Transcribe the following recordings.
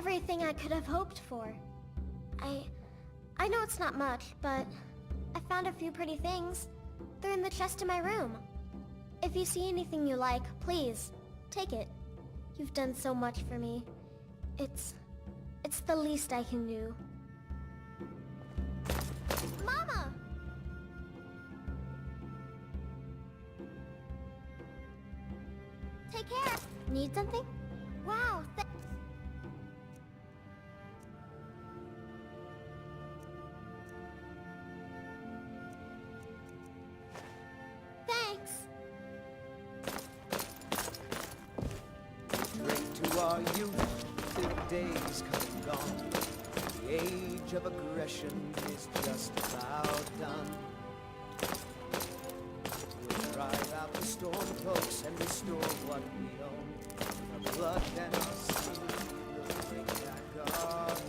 everything I could have hoped for. I know it's not much, but I found a few pretty things. They're in the chest in my room. If you see anything you like, please, take it. You've done so much for me. It's the least I can do. Mama! Take care. Need something? Wow, thanks. Drink to our youth, the days come and gone. The age of aggression is just about done. We'll drive out the storm cloaks and restore what we own. Our blood and our steel will bring back our home.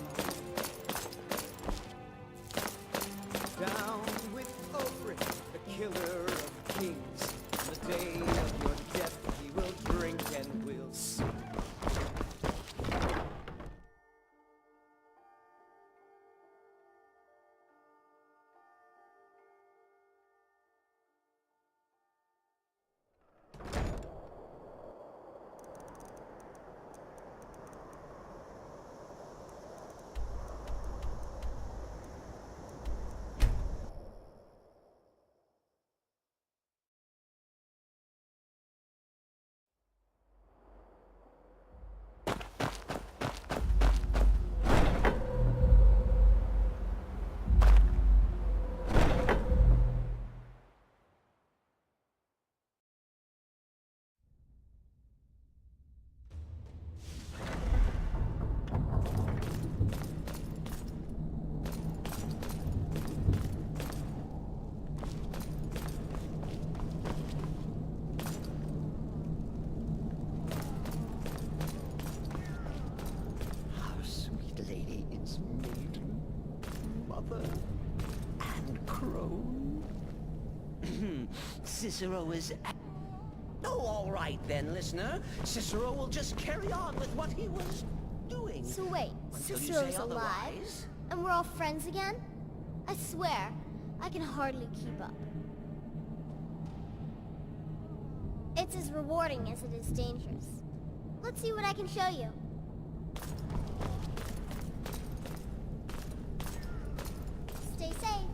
Down with Ulfric, the killer of kings. On the day of your death, we will drink and we'll sing. Cicero is... Oh, all right then, listener. Cicero will just carry on with what he was doing. So wait, Until you Cicero's say alive? otherwise. And we're all friends again? I swear, I can hardly keep up. It's as rewarding as it is dangerous. Let's see what I can show you. Stay safe.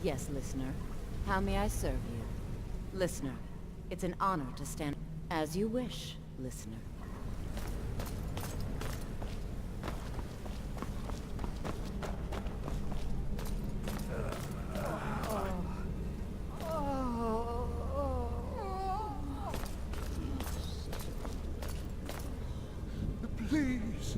Yes, listener. How may I serve you? Listener, it's an honor to stand as you wish, listener. Please.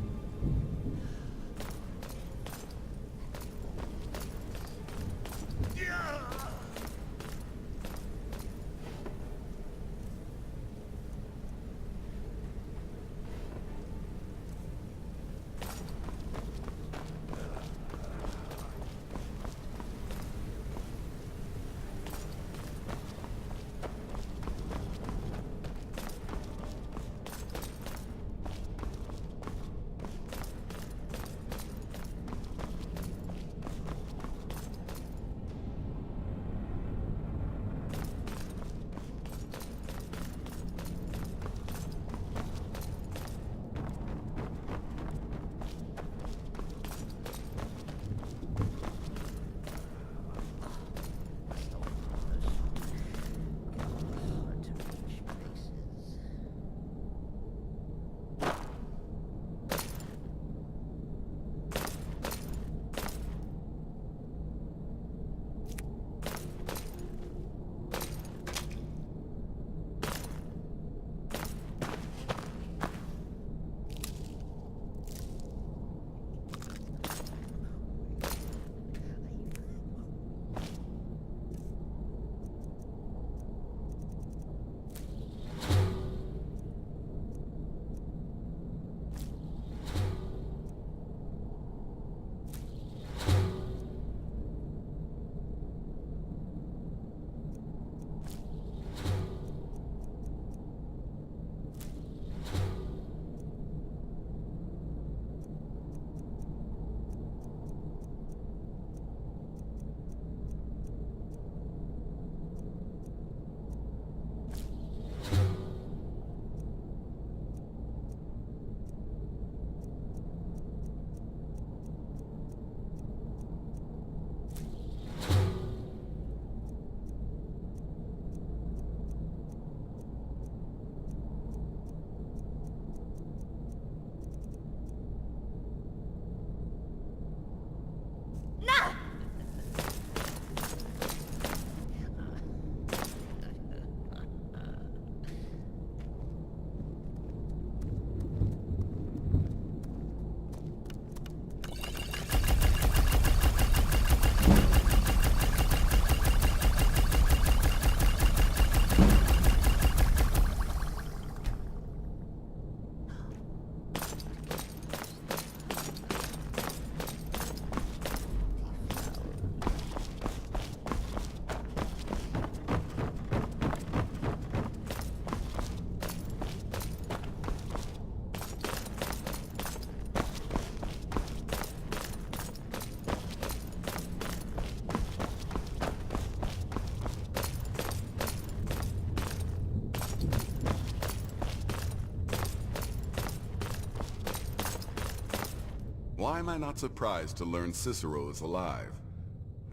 Why am I not surprised to learn Cicero is alive?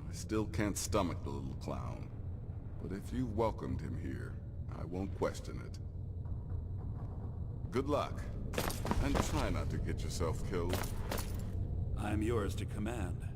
I still can't stomach the little clown. But if you welcomed him here, I won't question it. Good luck. And try not to get yourself killed. I'm yours to command.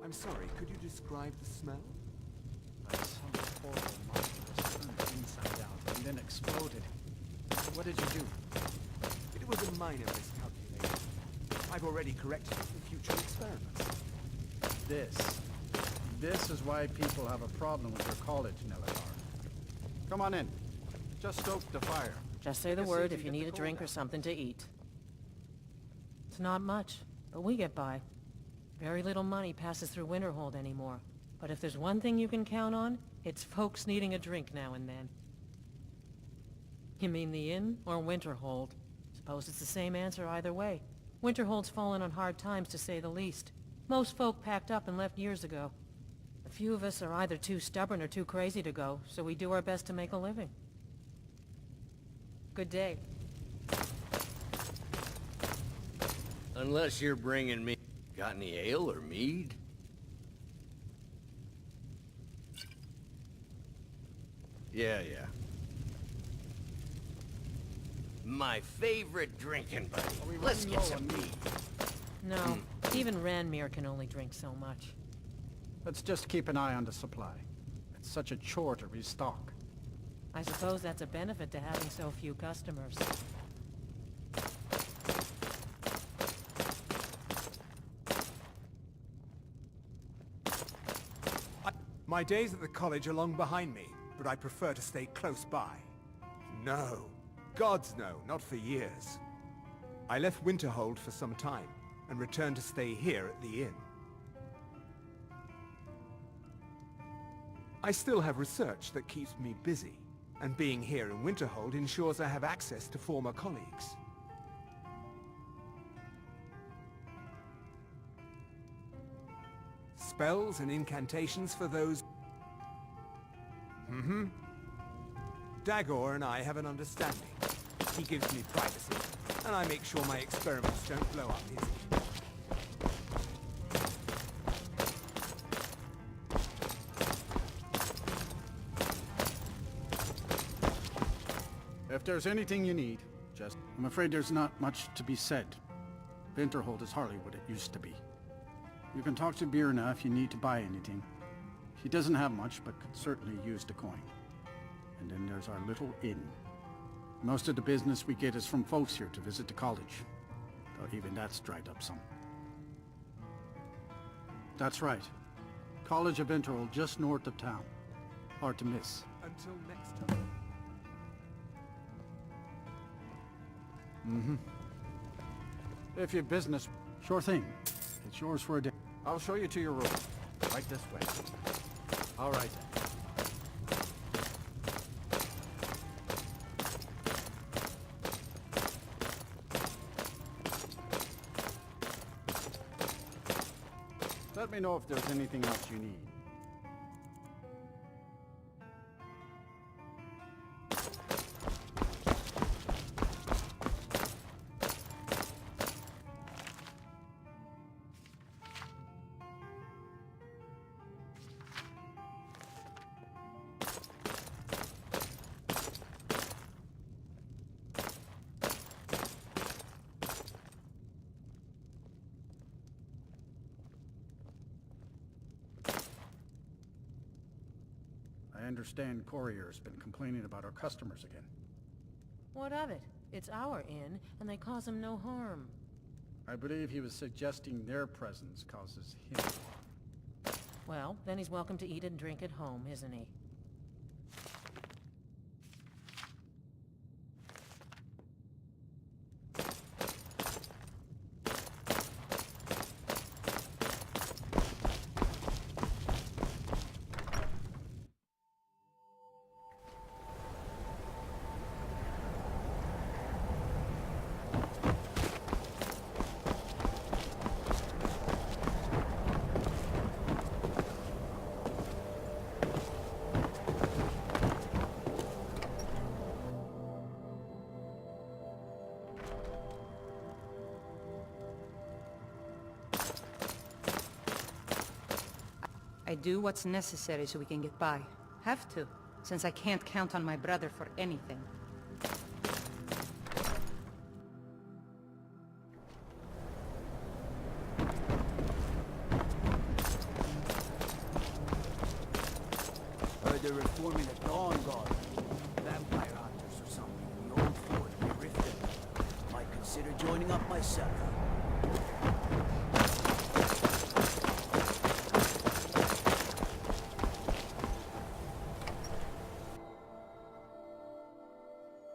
I'm sorry, could you describe the smell? Like some horrible monster was turned inside out and then exploded. What did you do? It was a minor miscalculation. I've already corrected it for future experiments. This is why people have a problem with your college, Nelatar. Come on in. Just stoke the fire. Just say the word if you need a drink or something to eat. It's not much, but we get by. Very little money passes through Winterhold anymore. But if there's one thing you can count on, it's folks needing a drink now and then. You mean the inn or Winterhold? Suppose it's the same answer either way. Winterhold's fallen on hard times, to say the least. Most folk packed up and left years ago. A few of us are either too stubborn or too crazy to go, so we do our best to make a living. Good day. Unless you're bringing me... Got any ale or mead? Yeah. My favorite drinking buddy. Let's get some mead. No, even Ranmir can only drink so much. Let's just keep an eye on the supply. It's such a chore to restock. I suppose that's a benefit to having so few customers. My days at the college are long behind me, but I prefer to stay close by. No. Gods no, not for years. I left Winterhold for some time, and returned to stay here at the inn. I still have research that keeps me busy, and being here in Winterhold ensures I have access to former colleagues. Spells and incantations for those... Dagor and I have an understanding. He gives me privacy, and I make sure my experiments don't blow up his... If there's anything you need, just... I'm afraid there's not much to be said. Winterhold is hardly what it used to be. You can talk to Birna if you need to buy anything. She doesn't have much, but could certainly use the coin. And then there's our little inn. Most of the business we get is from folks here to visit the college. Though even that's dried up some. That's right. College of Winterhold just north of town. Hard to miss. Until next time. If you've business, sure thing. It's yours for a day. I'll show you to your room. Right this way. All right. Let me know if there's anything else you need. I understand Courier's been complaining about our customers again. What of it? It's our inn, and they cause him no harm. I believe he was suggesting their presence causes him. Well, then he's welcome to eat and drink at home, isn't he? I do what's necessary so we can get by. Have to, since I can't count on my brother for anything. Heard they're reforming the Dawn Guard. Vampire hunters or something. The old fort we rifted. Might consider joining up myself.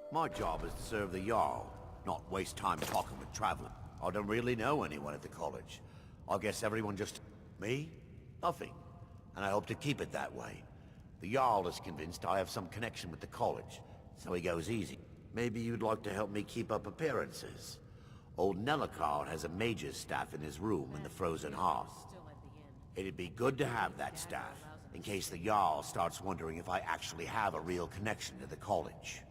My job is to serve the Jarl, not waste time talking with travelers. I don't really know anyone at the college. I guess everyone just... Me? Nothing. And I hope to keep it that way. The Jarl is convinced I have some connection with the college, so he goes easy. Maybe you'd like to help me keep up appearances. Old Nellicard has a mage's staff in his room in the frozen hearth. It'd be good to have that staff, in case the Jarl starts wondering if I actually have a real connection to the college.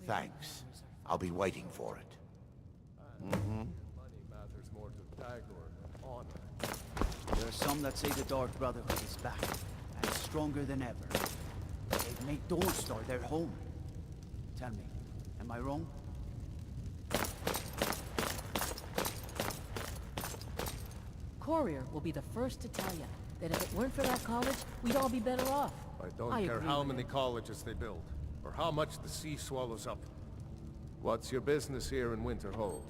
Thanks. I'll be waiting for it. Money matters more to Dagor than honor. There are some that say the Dark Brotherhood is back, and stronger than ever. They've made Dawnstar their home. Tell me, am I wrong? Courier will be the first to tell you that if it weren't for that college, we'd all be better off. I don't care how many colleges they build, or how much the sea swallows up. What's your business here in Winterhold?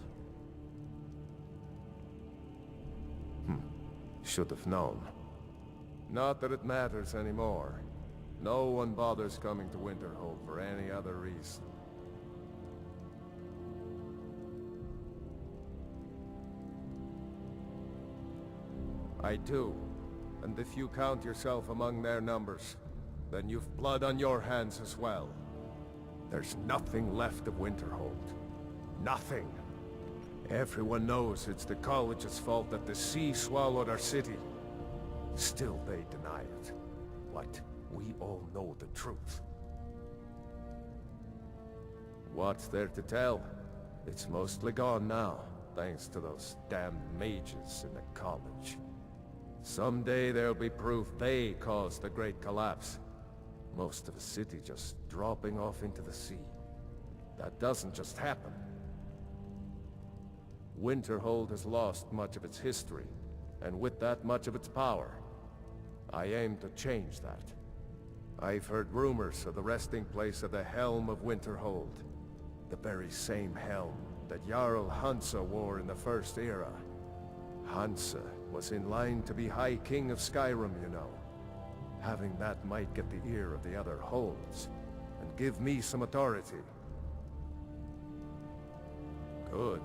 Should have known. Not that it matters anymore. No one bothers coming to Winterhold for any other reason. I do. And if you count yourself among their numbers, then you've blood on your hands as well. There's nothing left of Winterhold. Nothing. Everyone knows it's the college's fault that the sea swallowed our city. Still they deny it. But we all know the truth. What's there to tell? It's mostly gone now, thanks to those damned mages in the college. Someday there'll be proof they caused the Great Collapse. Most of the city just dropping off into the sea. That doesn't just happen. Winterhold has lost much of its history, and with that much of its power. I aim to change that. I've heard rumors of the resting place of the Helm of Winterhold. The very same helm that Jarl Hansa wore in the First Era. Hansa was in line to be High King of Skyrim, you know. Having that might get the ear of the other holds, and give me some authority. Good.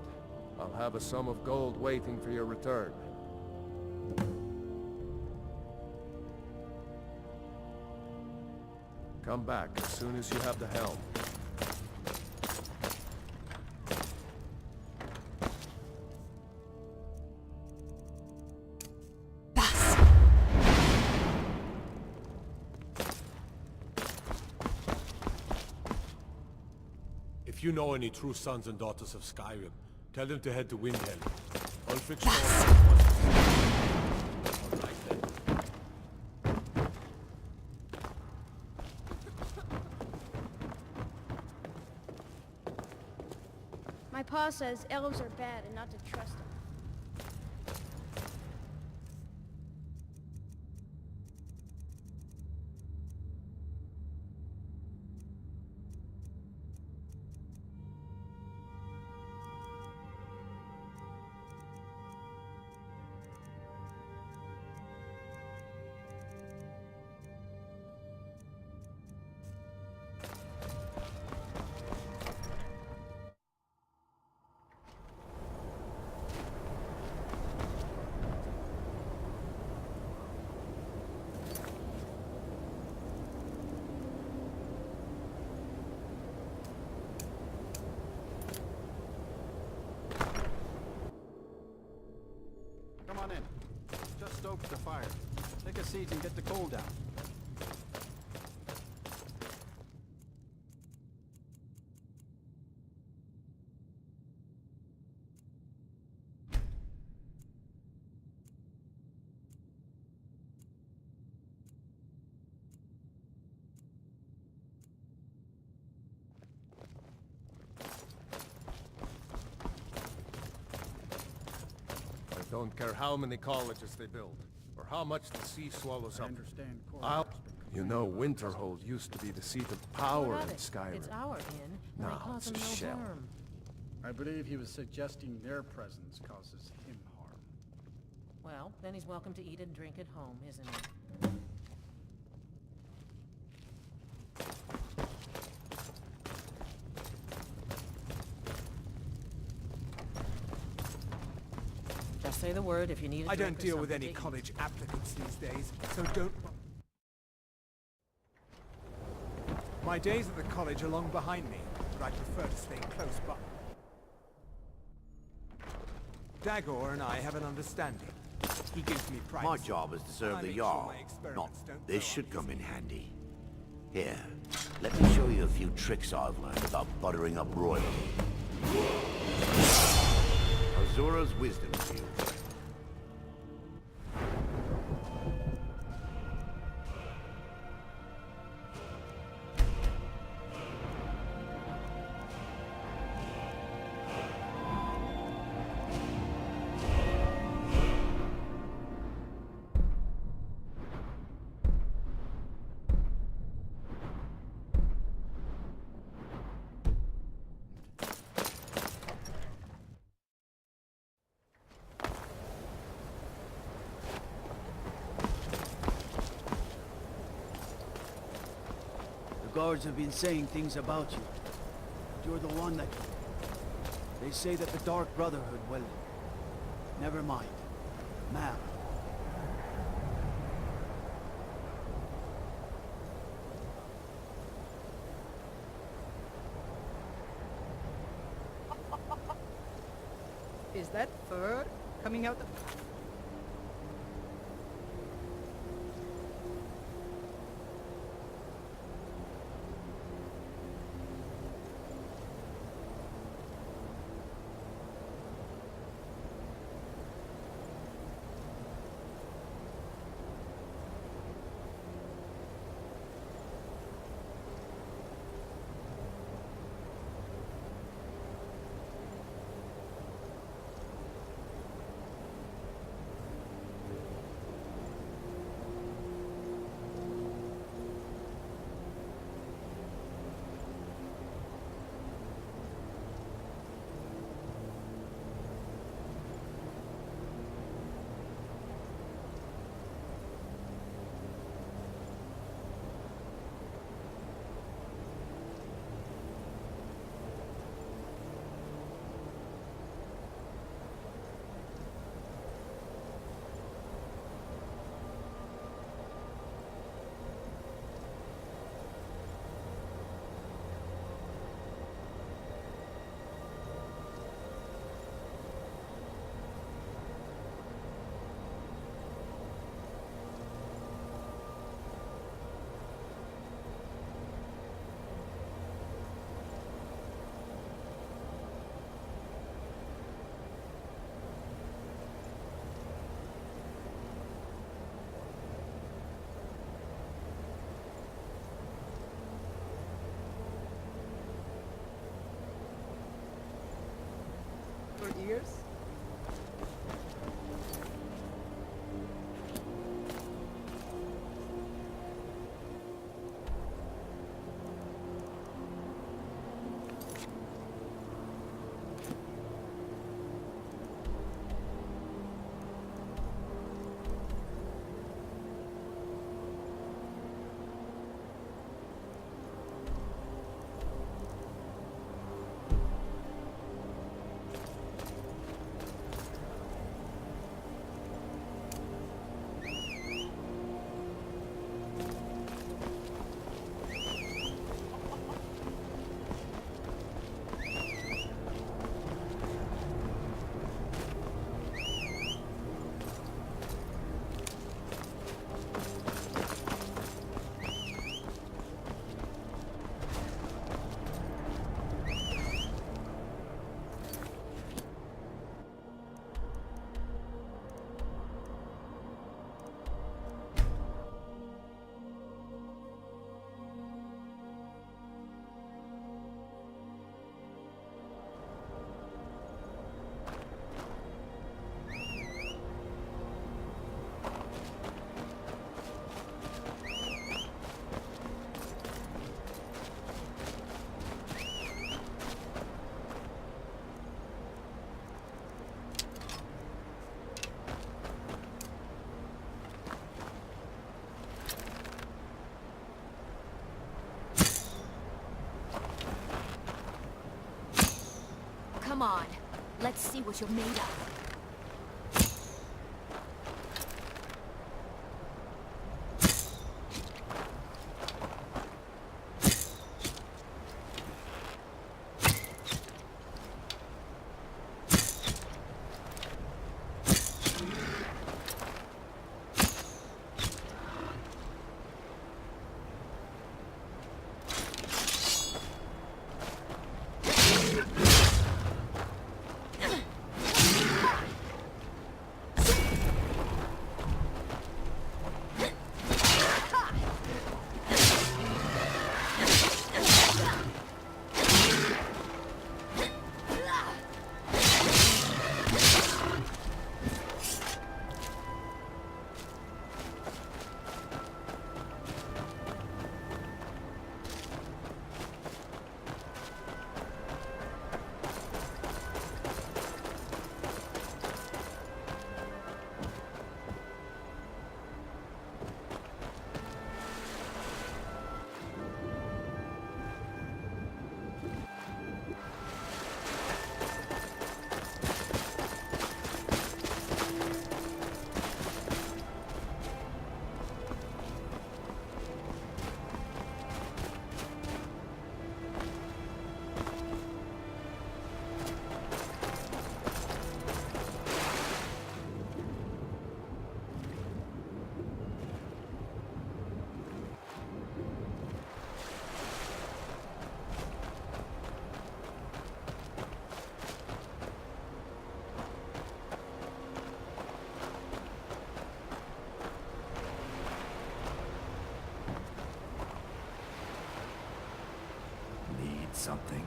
I'll have a sum of gold waiting for your return. Come back as soon as you have the helm. If you know any true sons and daughters of Skyrim, tell them to head to Windhelm. Ulfric Storm. All right then. My pa says elves are bad and not to trust them. Come on in. Just stoked the fire. Take a seat and get the coal down. I don't care how many colleges they build, or how much the sea swallows I up. understand I'll... You know, Winterhold used to be the seat of power What of in it? Skyrim. It's our inn, and No, they cause it's him a no shell. harm. I believe he was suggesting their presence causes him harm. Well, then he's welcome to eat and drink at home, isn't he? Just say the word if you need a I drink don't or deal with something any to eat. college applicants these days, so don't... My days at the college are long behind me, but I prefer to stay close by. Dagor and I have an understanding. He gives me privacy. My job is to serve I the make sure Jarl. my Not experiments don't this blow should up come in his- handy. Here, let me show you a few tricks I've learned about buttering up royalty. Azura's wisdom to you. The guards have been saying things about you. But you're the one that... They say that the Dark Brotherhood, well... Never mind. Mal. Is that fur coming out of... Cheers. Come on, let's see what you're made of. Something.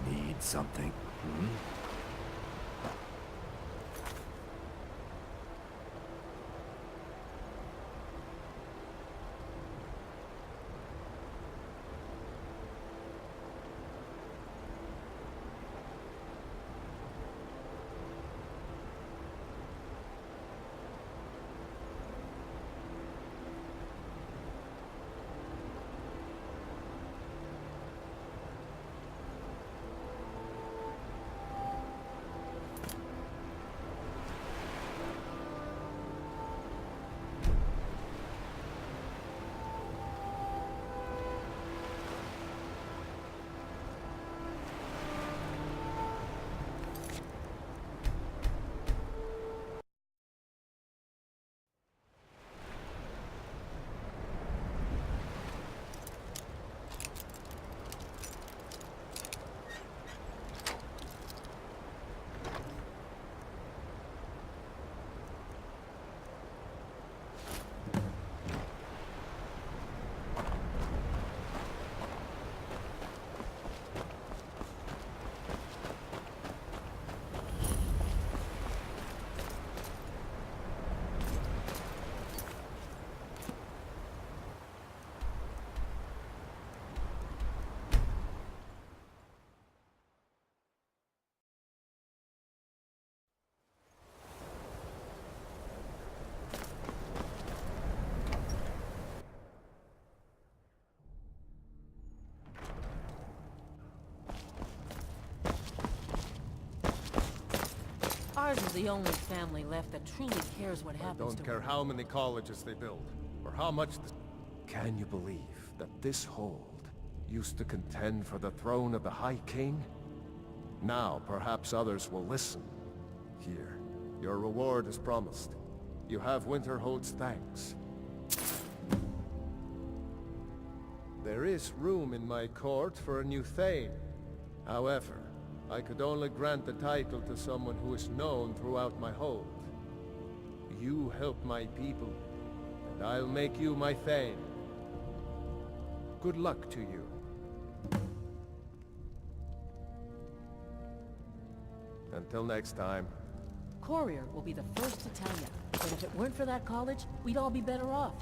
Need something? Hmm? Ours is the only family left that truly cares what happens to Don't care her. how many colleges they build, or how much the... Can you believe that this hold used to contend for the throne of the High King? Now, perhaps others will listen. Here, your reward is promised. You have Winterhold's thanks. There is room in my court for a new Thane. However, I could only grant the title to someone who is known throughout my hold. You help my people, and I'll make you my Thane. Good luck to you. Until next time. Courier will be the first to tell you. But if it weren't for that college, we'd all be better off.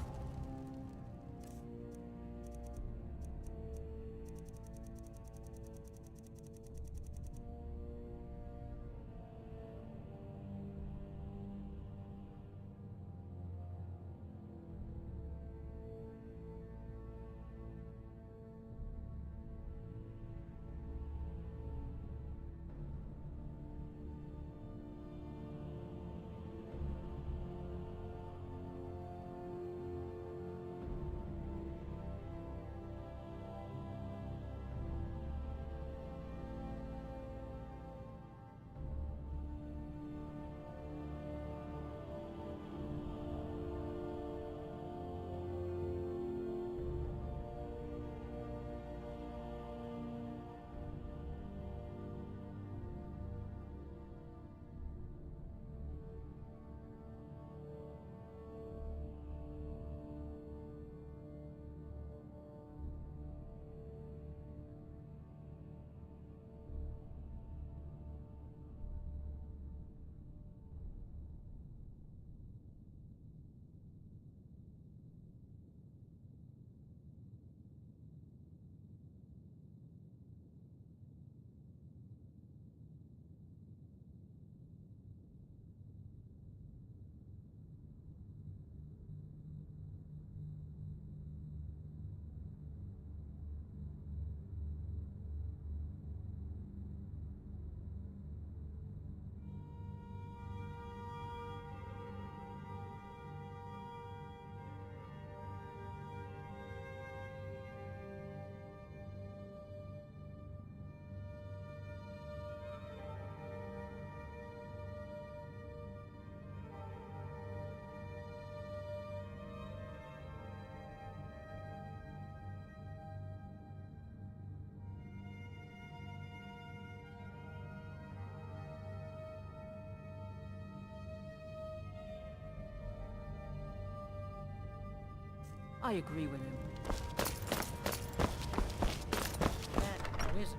I agree with him. That wizard.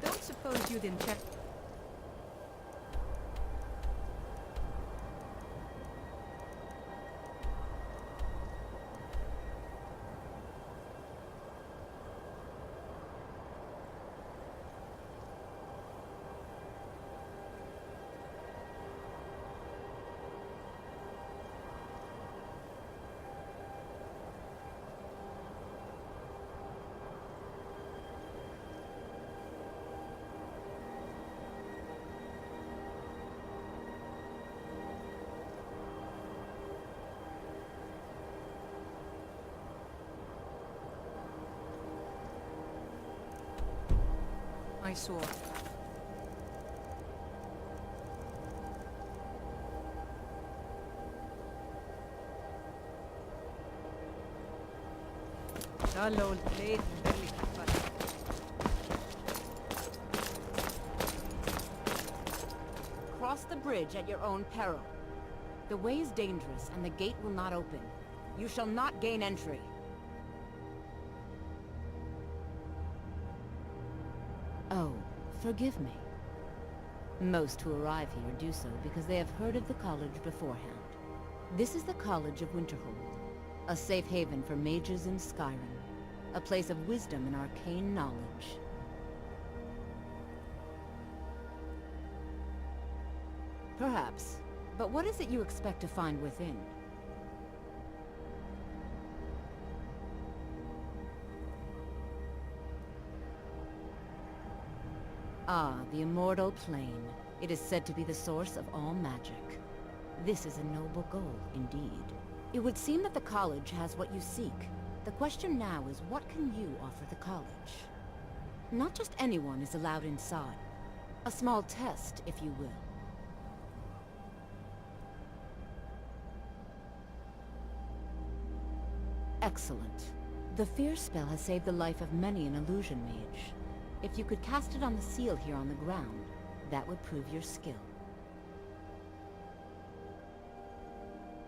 Don't suppose you didn't check... My sword. Hello, late. Cross the bridge at your own peril. The way is dangerous, and the gate will not open. You shall not gain entry. Oh, forgive me. Most who arrive here do so because they have heard of the college beforehand. This is the College of Winterhold, a safe haven for mages in Skyrim, a place of wisdom and arcane knowledge. Perhaps, but what is it you expect to find within? Ah, the immortal plane. It is said to be the source of all magic. This is a noble goal, indeed. It would seem that the college has what you seek. The question now is, what can you offer the college? Not just anyone is allowed inside. A small test, if you will. Excellent. The fear spell has saved the life of many an illusion mage. If you could cast it on the seal here on the ground, that would prove your skill.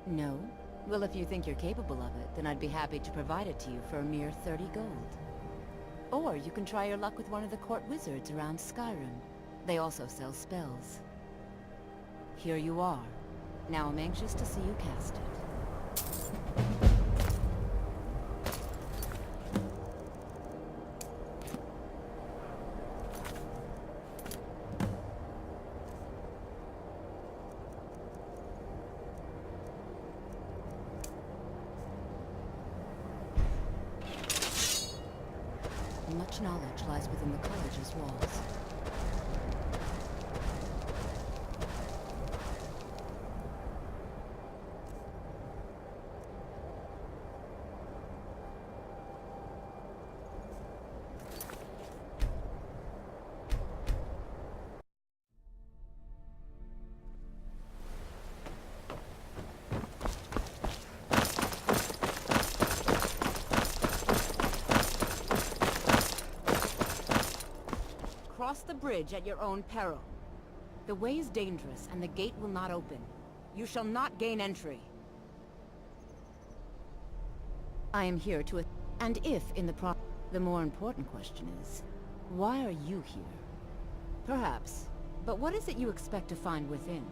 No? Well, if you think you're capable of it, then I'd be happy to provide it to you for a mere 30 gold. Or you can try your luck with one of the court wizards around Skyrim. They also sell spells. Here you are. Now I'm anxious to see you cast it. Much knowledge lies within the college's walls. Cross the bridge at your own peril. The way is dangerous, and the gate will not open. You shall not gain entry. I am here to... And if in the the more important question is, why are you here? Perhaps. But what is it you expect to find within?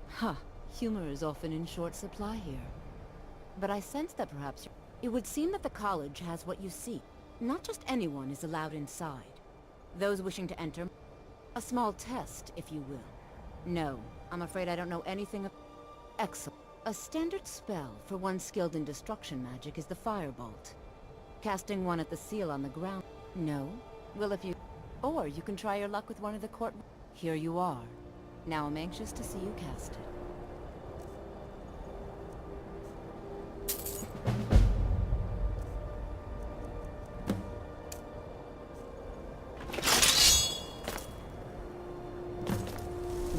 Huh. Humor is often in short supply here. But I sense that perhaps... It would seem that the college has what you seek. Not just anyone is allowed inside. Those wishing to enter... A small test, if you will. No, I'm afraid I don't know anything of... Excellent. A standard spell for one skilled in destruction magic is the Firebolt. Casting one at the seal on the ground... No? Well, if you... Or you can try your luck with one of the court... Here you are. Now I'm anxious to see you cast it.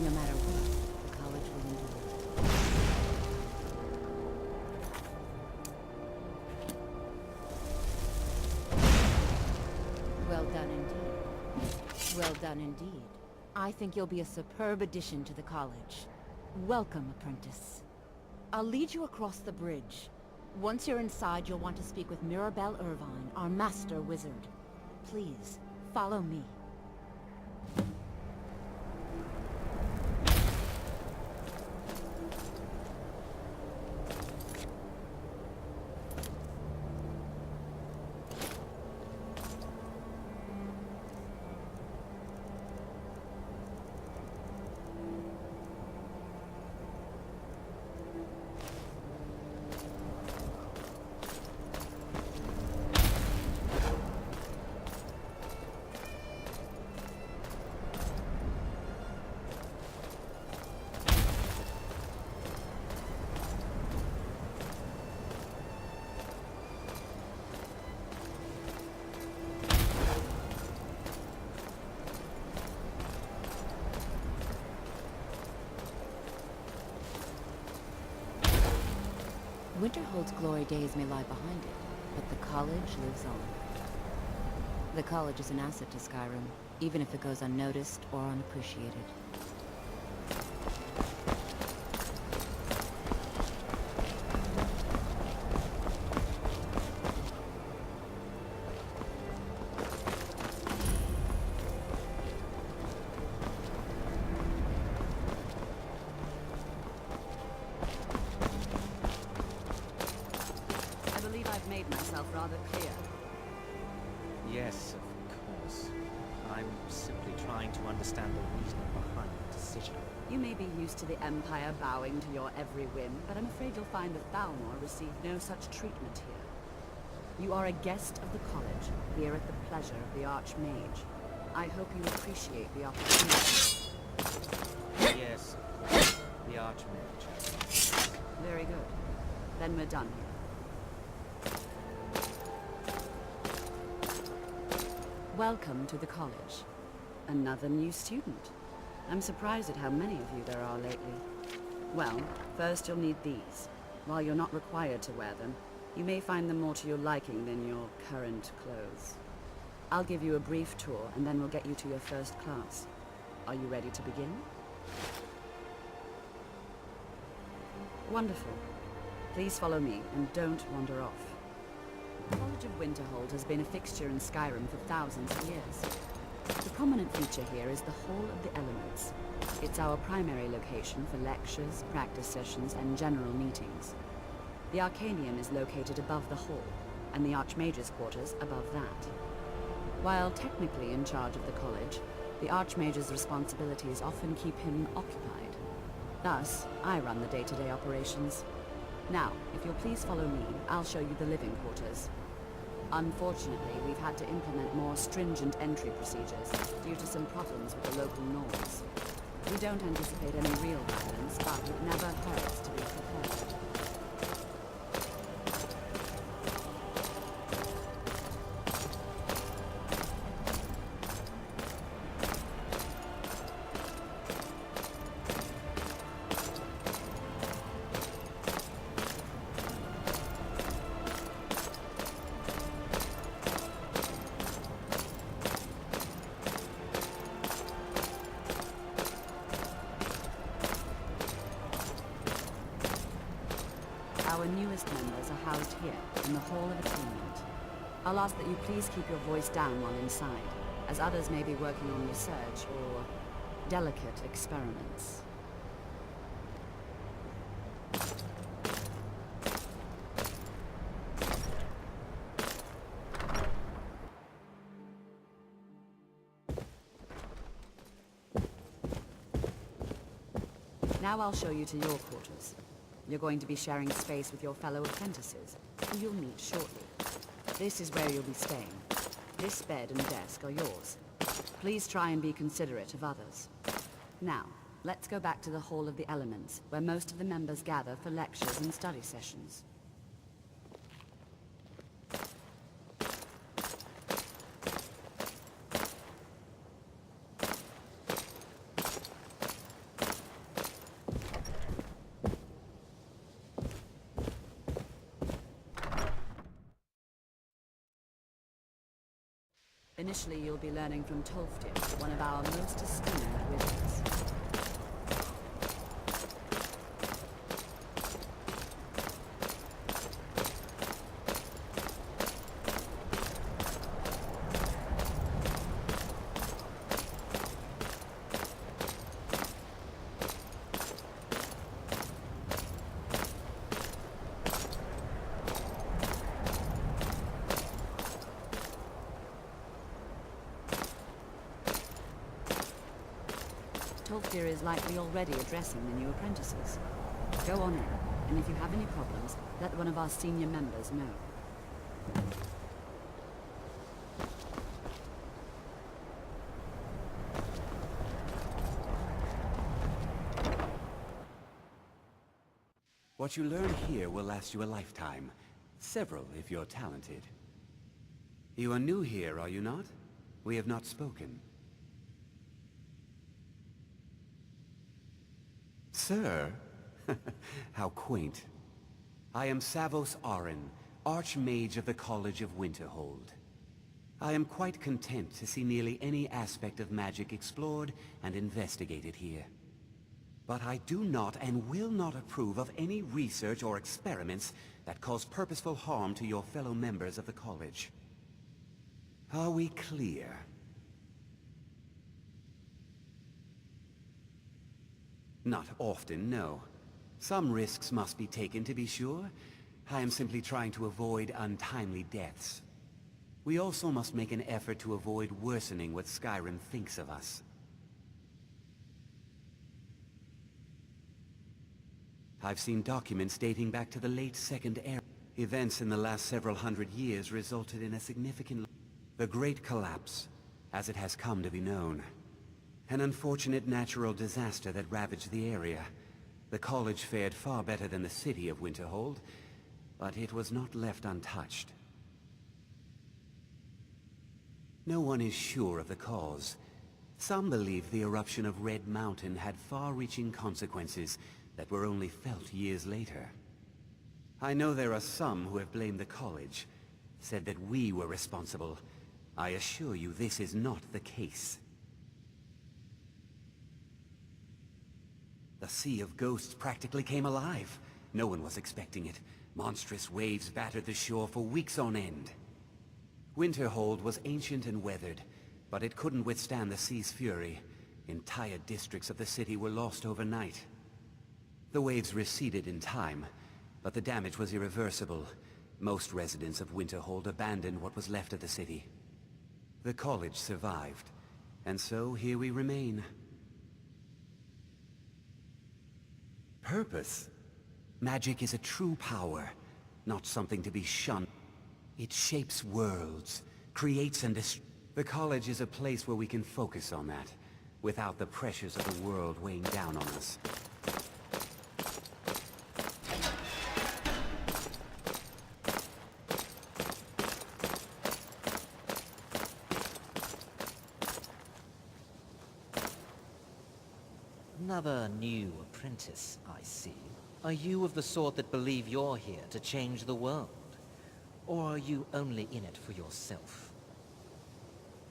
No matter what, the college will endure. Well done indeed. Well done indeed. I think you'll be a superb addition to the college. Welcome, apprentice. I'll lead you across the bridge. Once you're inside, you'll want to speak with Mirabelle Irvine, our master wizard. Please, follow me. Winterhold's glory days may lie behind it, but the college lives on. The college is an asset to Skyrim, even if it goes unnoticed or unappreciated. Made myself rather clear. Yes, of course. I'm simply trying to understand the reasoning behind the decision. You may be used to the Empire bowing to your every whim, but I'm afraid you'll find that Thalmor received no such treatment here. You are a guest of the college, here at the pleasure of the Archmage. I hope you appreciate the opportunity. Yes, of course. The Archmage. Very good. Then we're done here. Welcome to the college. Another new student. I'm surprised at how many of you there are lately. Well, first you'll need these. While you're not required to wear them, you may find them more to your liking than your current clothes. I'll give you a brief tour, and then we'll get you to your first class. Are you ready to begin? Wonderful. Please follow me, and don't wander off. The College of Winterhold has been a fixture in Skyrim for thousands of years. The prominent feature here is the Hall of the Elements. It's our primary location for lectures, practice sessions, and general meetings. The Arcanium is located above the hall, and the Archmage's quarters above that. While technically in charge of the college, the Archmage's responsibilities often keep him occupied. Thus, I run the day-to-day operations. Now, if you'll please follow me, I'll show you the living quarters. Unfortunately, we've had to implement more stringent entry procedures due to some problems with the local norms. We don't anticipate any real violence, but it never hurts to be prepared. Our newest members are housed here, in the Hall of Attainment. I'll ask that you please keep your voice down while inside, as others may be working on research or delicate experiments. Now I'll show you to your quarters. You're going to be sharing space with your fellow apprentices, who you'll meet shortly. This is where you'll be staying. This bed and desk are yours. Please try and be considerate of others. Now, let's go back to the Hall of the Elements, where most of the members gather for lectures and study sessions. Initially, you'll be learning from Tolfdir, one of our most esteemed wizards. Tolfdir is likely already addressing the new apprentices. Go on in, and if you have any problems, let one of our senior members know. What you learn here will last you a lifetime. Several, if you're talented. You are new here, are you not? We have not spoken. Sir? How quaint. I am Savos Arin, Archmage of the College of Winterhold. I am quite content to see nearly any aspect of magic explored and investigated here. But I do not and will not approve of any research or experiments that cause purposeful harm to your fellow members of the college. Are we clear? Not often, no. Some risks must be taken, to be sure. I am simply trying to avoid untimely deaths. We also must make an effort to avoid worsening what Skyrim thinks of us. I've seen documents dating back to the late Second Era. Events in the last several hundred years resulted in a significant... the Great Collapse, as it has come to be known. An unfortunate natural disaster that ravaged the area. The college fared far better than the city of Winterhold, but it was not left untouched. No one is sure of the cause. Some believe the eruption of Red Mountain had far-reaching consequences that were only felt years later. I know there are some who have blamed the college, said that we were responsible. I assure you this is not the case. The Sea of Ghosts practically came alive. No one was expecting it. Monstrous waves battered the shore for weeks on end. Winterhold was ancient and weathered, but it couldn't withstand the sea's fury. Entire districts of the city were lost overnight. The waves receded in time, but the damage was irreversible. Most residents of Winterhold abandoned what was left of the city. The college survived, and so here we remain. Purpose? Magic is a true power, not something to be shunned. It shapes worlds, creates and destroys. The college is a place where we can focus on that, without the pressures of the world weighing down on us. Another new apprentice, I see. Are you of the sort that believe you're here to change the world? Or are you only in it for yourself?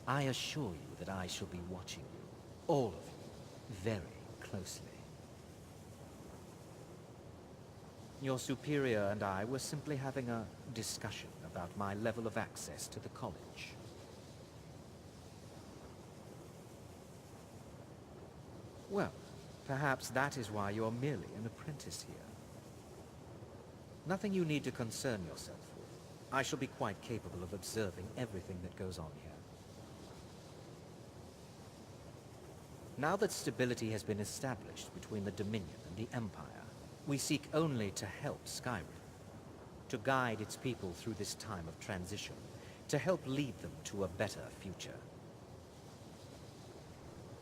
I assure you that I shall be watching you, all of you, very closely. Your superior and I were simply having a discussion about my level of access to the college. Well, perhaps that is why you're merely an apprentice here. Nothing you need to concern yourself with. I shall be quite capable of observing everything that goes on here. Now that stability has been established between the Dominion and the Empire, we seek only to help Skyrim, to guide its people through this time of transition, to help lead them to a better future.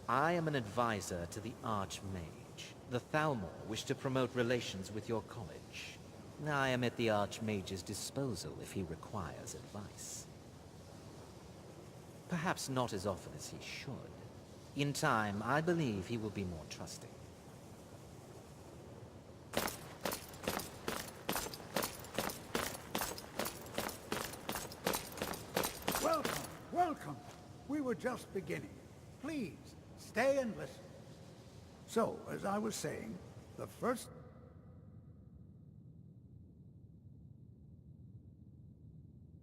I am an advisor to the Archmage. The Thalmor wish to promote relations with your college. I am at the Archmage's disposal if he requires advice. Perhaps not as often as he should. In time, I believe he will be more trusting. Welcome, welcome. We were just beginning. Please, stay and listen. So, as I was saying, the first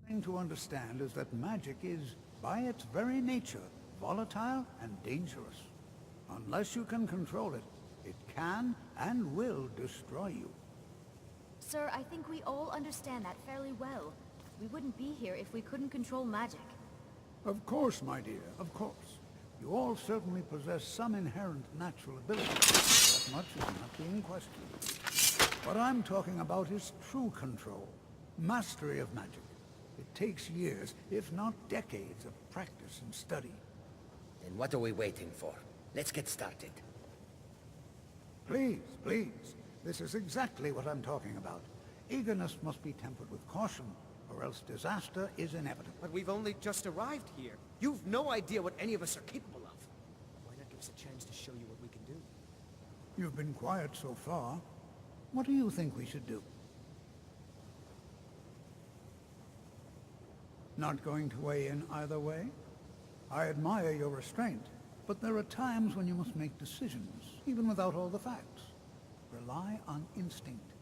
thing to understand is that magic is, by its very nature, volatile and dangerous. Unless you can control it, it can and will destroy you. Sir, I think we all understand that fairly well. We wouldn't be here if we couldn't control magic. Of course, my dear, of course. You all certainly possess some inherent natural ability. That much is not being questioned. What I'm talking about is true control, mastery of magic. It takes years, if not decades, of practice and study. Then what are we waiting for? Let's get started. Please, please. This is exactly what I'm talking about. Eagerness must be tempered with caution, or else disaster is inevitable. But we've only just arrived here. You've no idea what any of us are capable of. Why not give us a chance to show you what we can do? You've been quiet so far. What do you think we should do? Not going to weigh in either way? I admire your restraint, but there are times when you must make decisions, even without all the facts. Rely on instinct.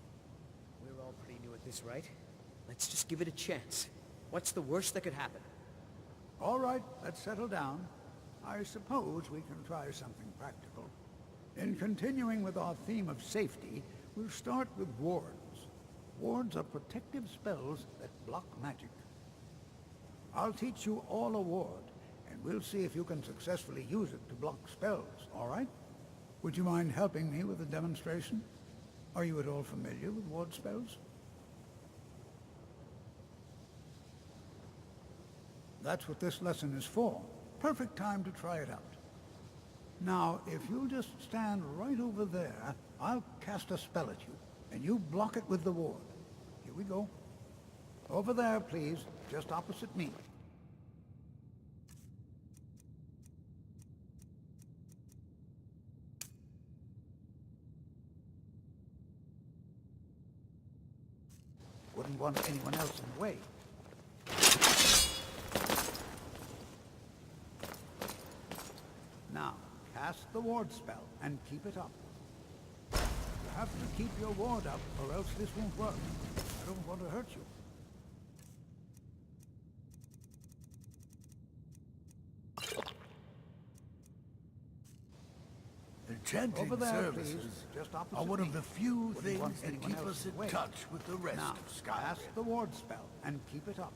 We're all pretty new at this, right? Let's just give it a chance. What's the worst that could happen? All right, let's settle down. I suppose we can try something practical. In continuing with our theme of safety, we'll start with wards. Wards are protective spells that block magic. I'll teach you all a ward, and we'll see if you can successfully use it to block spells, all right? Would you mind helping me with a demonstration? Are you at all familiar with ward spells? That's what this lesson is for. Perfect time to try it out. Now, if you'll just stand right over there, I'll cast a spell at you, and you block it with the ward. Here we go. Over there, please, just opposite me. Wouldn't want anyone else in the way. Now, cast the ward spell and keep it up. You have to keep your ward up, or else this won't work. I don't want to hurt you. Enchanting Over there, services please, just opposite are one me. of the few Wouldn't things want that anyone keep else us in in the way. touch with the rest Now, of Skyrim. cast the ward spell and keep it up.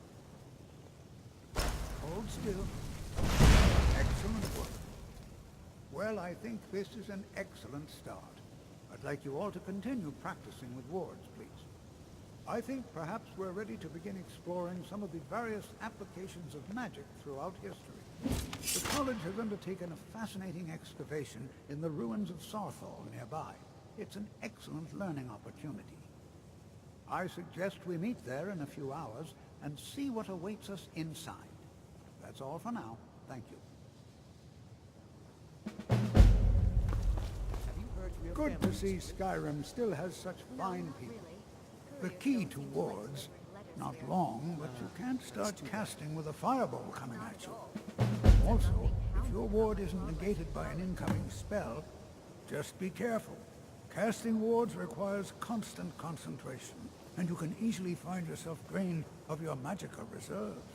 Hold still. Excellent work. Well, I think this is an excellent start. I'd like you all to continue practicing with wards, please. I think perhaps we're ready to begin exploring some of the various applications of magic throughout history. The college has undertaken a fascinating excavation in the ruins of Sarthal nearby. It's an excellent learning opportunity. I suggest we meet there in a few hours and see what awaits us inside. That's all for now. Thank you. Good to see Skyrim still has such fine people. The key to wards, not long, but you can't start casting with a fireball coming at you. Also, if your ward isn't negated by an incoming spell, just be careful. Casting wards requires constant concentration, and you can easily find yourself drained of your magicka reserves.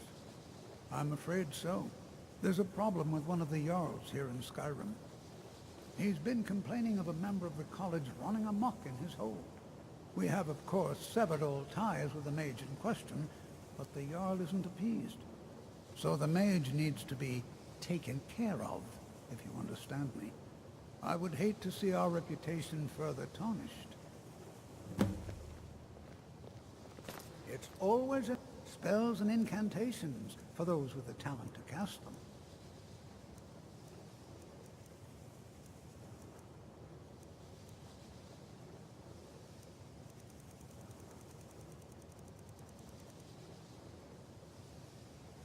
I'm afraid so. There's a problem with one of the Jarls here in Skyrim. He's been complaining of a member of the college running amok in his hold. We have, of course, severed all ties with the mage in question, but the Jarl isn't appeased. So the mage needs to be taken care of, if you understand me. I would hate to see our reputation further tarnished. It's always spells and incantations for those with the talent to cast them.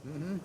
Mm-hmm.